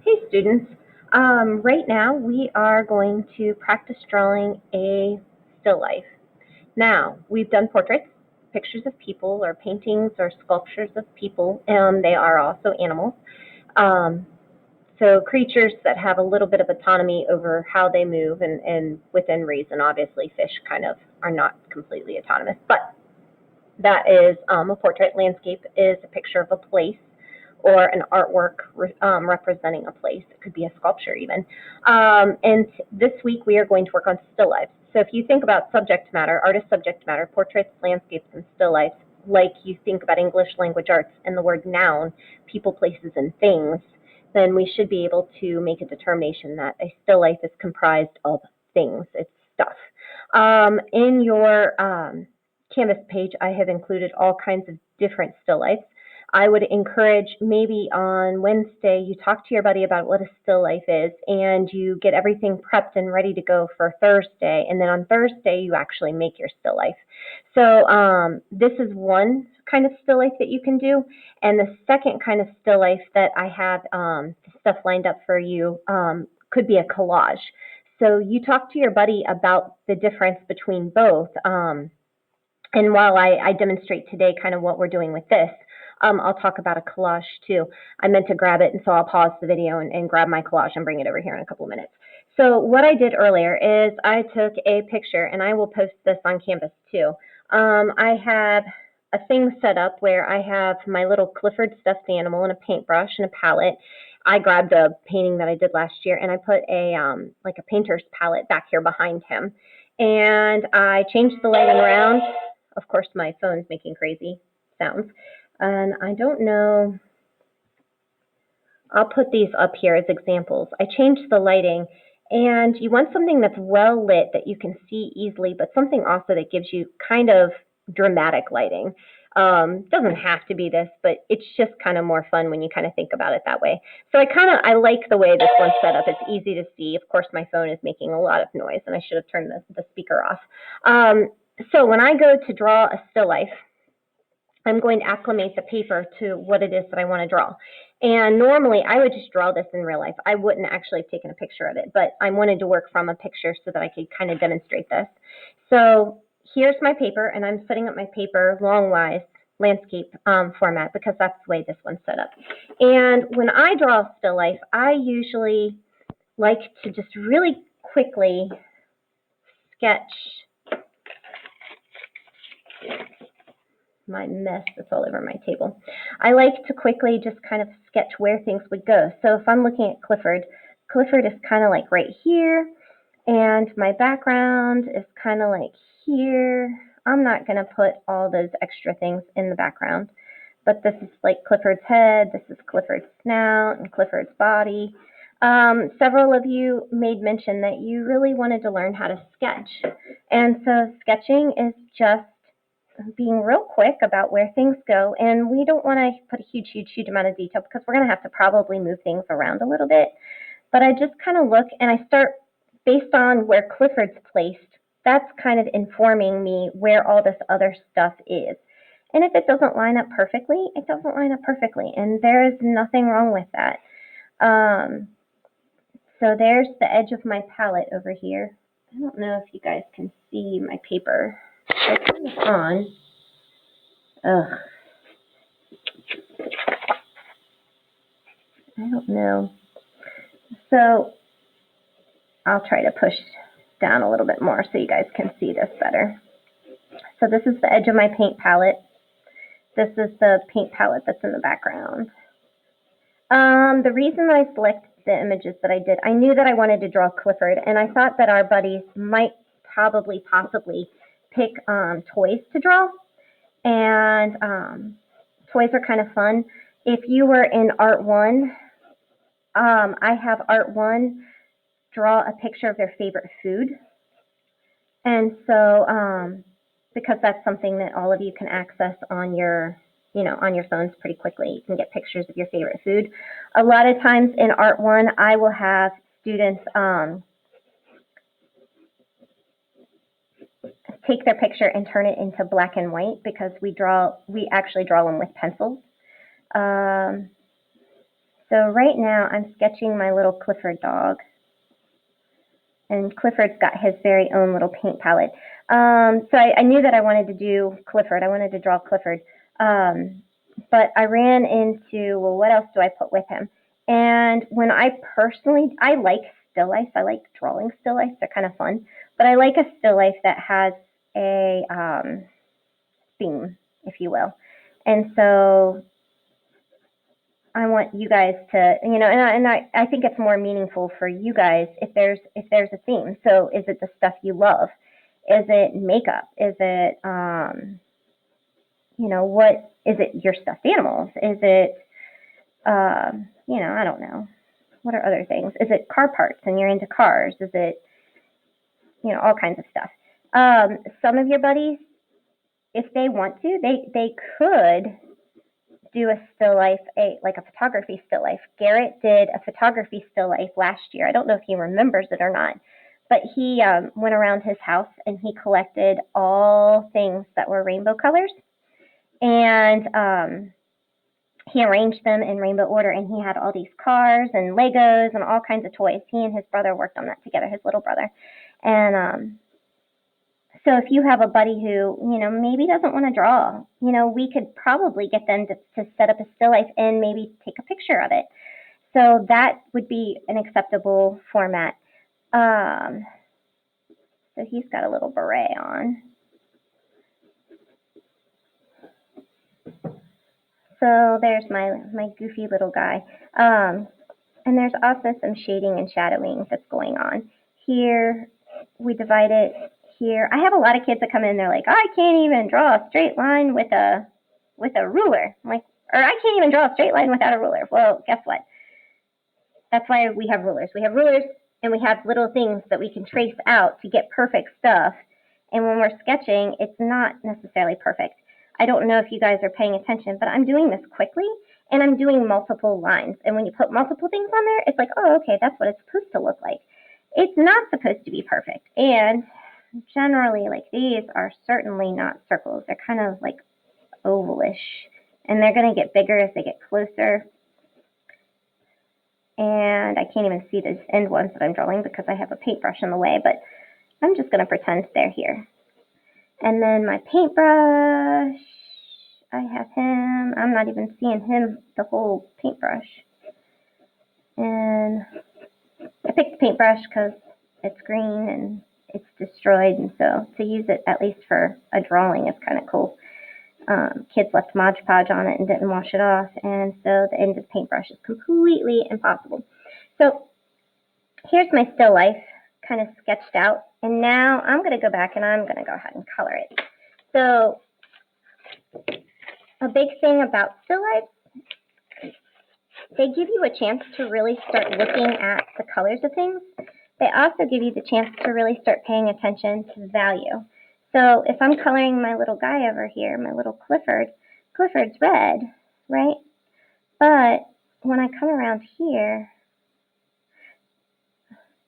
Hey students, right now we are going to practice drawing a still life. Now, we've done portraits, pictures of people, or paintings or sculptures of people, and they are also animals. Um, so creatures that have a little bit of autonomy over how they move and within reason. Obviously, fish kind of are not completely autonomous, but that is a portrait. Landscape is a picture of a place or an artwork representing a place. It could be a sculpture even. And this week we are going to work on still lifes. So if you think about subject matter, artist subject matter, portraits, landscapes, and still lifes, like you think about English language arts and the word noun, people, places, and things, then we should be able to make a determination that a still life is comprised of things. It's stuff. In your Canvas page, I have included all kinds of different still lifes. I would encourage maybe on Wednesday you talk to your buddy about what a still life is and you get everything prepped and ready to go for Thursday. And then on Thursday you actually make your still life. So this is one kind of still life that you can do. And the second kind of still life that I have stuff lined up for you could be a collage. So you talk to your buddy about the difference between both. And while I demonstrate today kind of what we're doing with this, I'll talk about a collage too. I meant to grab it, and so I'll pause the video and grab my collage and bring it over here in a couple of minutes. So what I did earlier is I took a picture, and I will post this on Canvas too. I have a thing set up where I have my little Clifford stuffed animal and a paintbrush and a palette. I grabbed a painting that I did last year, and I put a like a painter's palette back here behind him. And I changed the lighting around. Of course, my phone's making crazy sounds. And I don't know, I'll put these up here as examples. I changed the lighting, and you want something that's well lit that you can see easily, but something also that gives you kind of dramatic lighting. Doesn't have to be this, but it's just kind of more fun when you kind of think about it that way. So I like the way this one's set up. It's easy to see. Of course, my phone is making a lot of noise, and I should have turned the speaker off. So when I go to draw a still life, I'm going to acclimate the paper to what it is that I want to draw. And normally I would just draw this in real life. I wouldn't actually have taken a picture of it, but I wanted to work from a picture so that I could kind of demonstrate this. So here's my paper, and I'm setting up my paper longwise landscape format because that's the way this one's set up. And when I draw a still life, I usually like to just really quickly sketch my mess that's all over my table. I like to quickly just kind of sketch where things would go. So if I'm looking at Clifford, Clifford is kind of like right here, and my background is kind of like here. I'm not going to put all those extra things in the background, but this is like Clifford's head, this is Clifford's snout, and Clifford's body. Several of you made mention that you really wanted to learn how to sketch. And so sketching is just being real quick about where things go, and we don't want to put a huge amount of detail because we're going to have to probably move things around a little bit. But I just kind of look and I start based on where Clifford's placed. That's kind of informing me where all this other stuff is. And if it doesn't line up perfectly, it doesn't line up perfectly, and there is nothing wrong with that. So there's the edge of my palette over here. I don't know if you guys can see my paper. I turn this on. Ugh. I don't know. So I'll try to push down a little bit more so you guys can see this better. So this is the edge of my paint palette. This is the paint palette that's in the background. The reason that I selected the images that I did, I knew that I wanted to draw Clifford, and I thought that our buddies might possibly pick toys to draw. And toys are kind of fun. If you were in Art 1, I have Art 1 draw a picture of their favorite food. And so, because that's something that all of you can access on your, on your phones pretty quickly, you can get pictures of your favorite food. A lot of times in Art 1, I will have students take their picture and turn it into black and white because we actually draw them with pencils. So right now I'm sketching my little Clifford dog. And Clifford's got his very own little paint palette. So I knew that I wanted to do Clifford. I wanted to draw Clifford. But I ran into, well, what else do I put with him? And when I like still life. I like drawing still life. They're kind of fun. But I like a still life that has a theme, if you will. And so I want you guys to, and I think it's more meaningful for you guys if there's a theme. So is it the stuff you love? Is it makeup? Is it, what is it? Your stuffed animals? Is it, I don't know. What are other things? Is it car parts and you're into cars? Is it, all kinds of stuff. Some of your buddies, if they want to, they could do a still life, like a photography still life. Garrett did a photography still life last year. I don't know if he remembers it or not, but he went around his house and he collected all things that were rainbow colors, and he arranged them in rainbow order, and he had all these cars and Legos and all kinds of toys. He and his brother worked on that together, his little brother. And so if you have a buddy who, maybe doesn't want to draw, we could probably get them to set up a still life and maybe take a picture of it. So that would be an acceptable format. So he's got a little beret on. So there's my goofy little guy. And there's also some shading and shadowing that's going on. Here, we divide it here. I have a lot of kids that come in, they're like, I can't even draw a straight line with a ruler. I'm like, or I can't even draw a straight line without a ruler. Well, guess what? That's why we have rulers. We have rulers and we have little things that we can trace out to get perfect stuff. And when we're sketching, it's not necessarily perfect. I don't know if you guys are paying attention, but I'm doing this quickly and I'm doing multiple lines. And when you put multiple things on there, it's like, oh, okay, that's what it's supposed to look like. It's not supposed to be perfect. And generally, like, these are certainly not circles. They're kind of like ovalish, and they're going to get bigger as they get closer. And I can't even see those end ones that I'm drawing because I have a paintbrush in the way, but I'm just going to pretend they're here. And then my paintbrush, I have him. I'm not even seeing him, the whole paintbrush. And I picked the paintbrush because it's green and it's destroyed, and so to use it at least for a drawing is kind of cool. Kids left Mod Podge on it and didn't wash it off, and so the end of the paintbrush is completely impossible. So here's my still life kind of sketched out, and now I'm going to go back and I'm going to go ahead and color it. So a big thing about still life, they give you a chance to really start looking at the colors of things. They also give you the chance to really start paying attention to the value. So if I'm coloring my little guy over here, my little Clifford, Clifford's red, right? But when I come around here,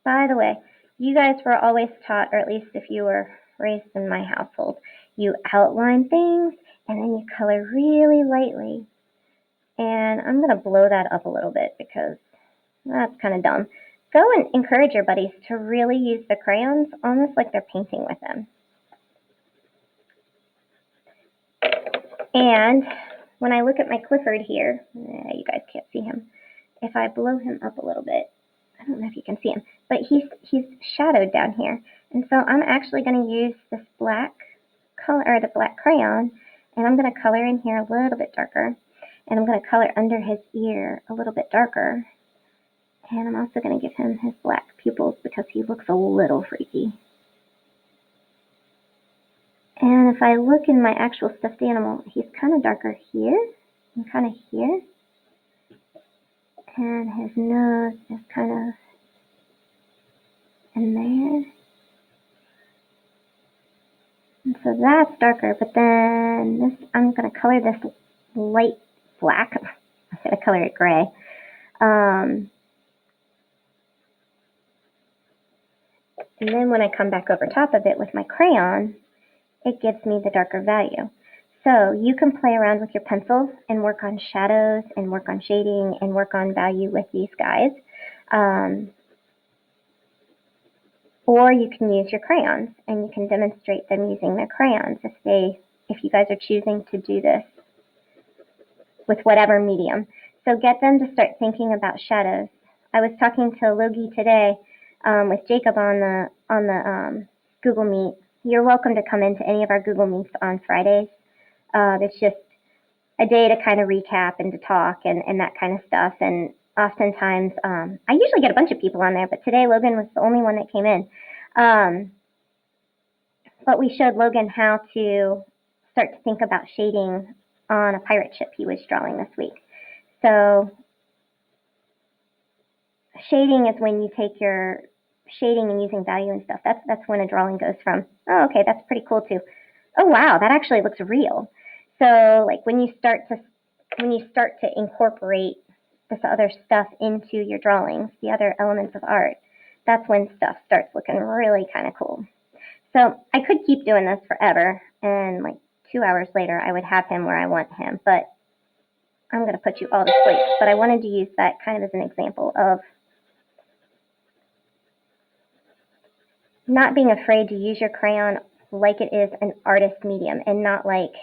by the way, you guys were always taught, or at least if you were raised in my household, you outline things and then you color really lightly. And I'm going to blow that up a little bit because that's kind of dumb. Go and encourage your buddies to really use the crayons almost like they're painting with them. And when I look at my Clifford here, you guys can't see him. If I blow him up a little bit, I don't know if you can see him, but he's shadowed down here. And so I'm actually going to use this black color, or the black crayon, and I'm going to color in here a little bit darker. And I'm going to color under his ear a little bit darker. And I'm also going to give him his black pupils because he looks a little freaky. And if I look in my actual stuffed animal, he's kind of darker here and kind of here. And his nose is kind of in there. And so that's darker, but then this, I'm going to color this light black. I'm going to color it gray. And then when I come back over top of it with my crayon, it gives me the darker value. So you can play around with your pencil and work on shadows and work on shading and work on value with these guys. Or you can use your crayons and you can demonstrate them using their crayons if you guys are choosing to do this with whatever medium. So get them to start thinking about shadows. I was talking to Logie today with Jacob on the Google Meet. You're welcome to come into any of our Google Meets on Fridays. It's just a day to kind of recap and to talk and that kind of stuff. And oftentimes, I usually get a bunch of people on there, but today Logan was the only one that came in. But we showed Logan how to start to think about shading on a pirate ship he was drawing this week. So shading is when you take your shading and using value and stuff. That's when a drawing goes from, oh, okay, that's pretty cool, to, oh, wow, that actually looks real. So like when you start to incorporate this other stuff into your drawings, the other elements of art, that's when stuff starts looking really kind of cool. So I could keep doing this forever, and like 2 hours later, I would have him where I want him, but I'm going to put you all to sleep. But I wanted to use that kind of as an example of not being afraid to use your crayon like it is an artist medium and not like,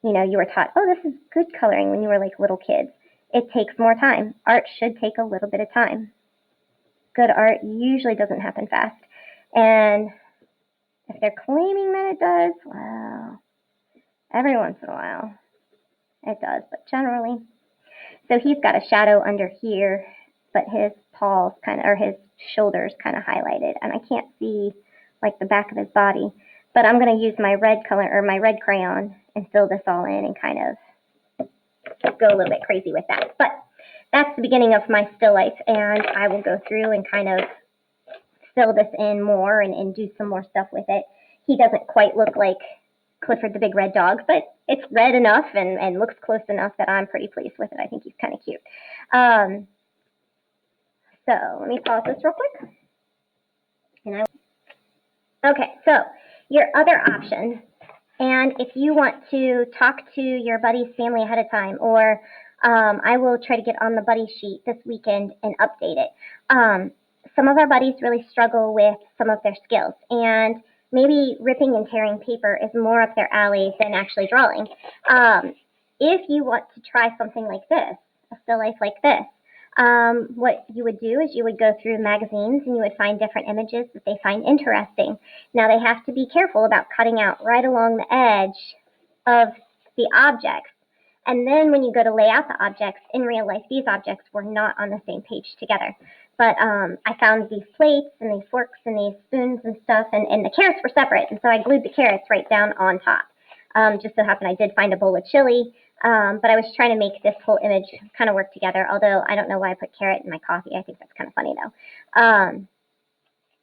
you were taught, oh, this is good coloring when you were like little kids. It takes more time. Art should take a little bit of time. Good art usually doesn't happen fast. And if they're claiming that it does, well, every once in a while it does, but generally. So he's got a shadow under here, but his paws his shoulders kind of highlighted, and I can't see like the back of his body. But I'm going to use my red crayon and fill this all in and kind of go a little bit crazy with that. But that's the beginning of my still life, and I will go through and kind of fill this in more and do some more stuff with it. He doesn't quite look like Clifford the Big Red Dog, but it's red enough and looks close enough that I'm pretty pleased with it. I think he's kind of cute. So let me pause this real quick. Okay, so your other option, and if you want to talk to your buddy's family ahead of time, or I will try to get on the buddy sheet this weekend and update it. Some of our buddies really struggle with some of their skills, and maybe ripping and tearing paper is more up their alley than actually drawing. If you want to try something like this, a still life like this, what you would do is you would go through magazines and you would find different images that they find interesting. Now they have to be careful about cutting out right along the edge of the objects. And then when you go to lay out the objects, in real life, these objects were not on the same page together. But I found these plates and these forks and these spoons and stuff, and the carrots were separate. And so I glued the carrots right down on top. Just so happened I did find a bowl of chili, but I was trying to make this whole image kind of work together, although I don't know why I put carrot in my coffee. I think that's kind of funny, though.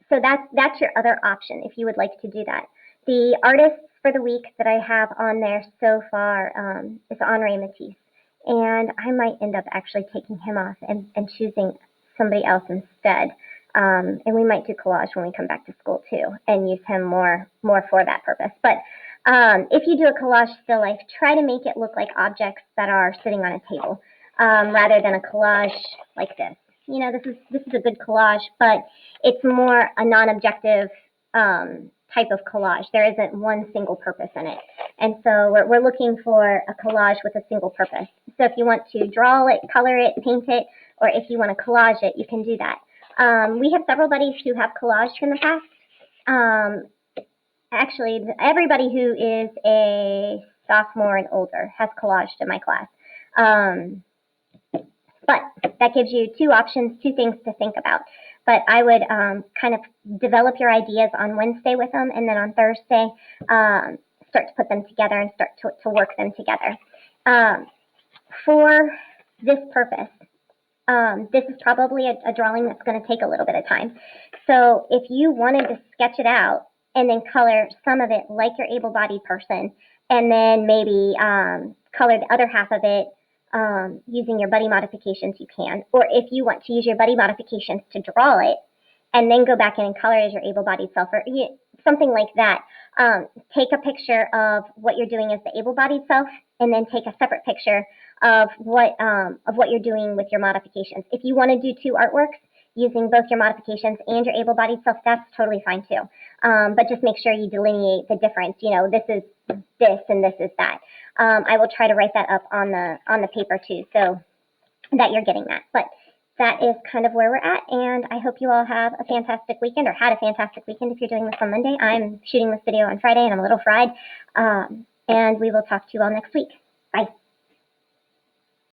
So that's your other option if you would like to do that. The artists for the week that I have on there so far is Henri Matisse. And I might end up actually taking him off and choosing somebody else instead. And we might do collage when we come back to school too and use him more for that purpose. But if you do a collage still life, try to make it look like objects that are sitting on a table rather than a collage like this. This is a good collage, but it's more a non-objective type of collage. There isn't one single purpose in it. And so we're looking for a collage with a single purpose. So if you want to draw it, color it, paint it, or if you want to collage it, you can do that. We have several buddies who have collaged in the past. Actually, everybody who is a sophomore and older has collaged in my class. But that gives you two options, two things to think about. But I would kind of develop your ideas on Wednesday with them, and then on Thursday, start to put them together and start to work them together. For this purpose, this is probably a drawing that's going to take a little bit of time. So if you wanted to sketch it out and then color some of it like your able-bodied person, and then maybe color the other half of it using your buddy modifications, you can. Or if you want to use your buddy modifications to draw it and then go back in and color as your able-bodied self, or something like that. Take a picture of what you're doing as the able-bodied self, and then take a separate picture of what you're doing with your modifications. If you want to do two artworks using both your modifications and your able-bodied self, that's totally fine too. But just make sure you delineate the difference. This is this and this is that. I will try to write that up on the paper too, so that you're getting that. But that is kind of where we're at, and I hope you all have a fantastic weekend, or had a fantastic weekend if you're doing this on Monday. I'm shooting this video on Friday, and I'm a little fried. And we will talk to you all next week. Bye.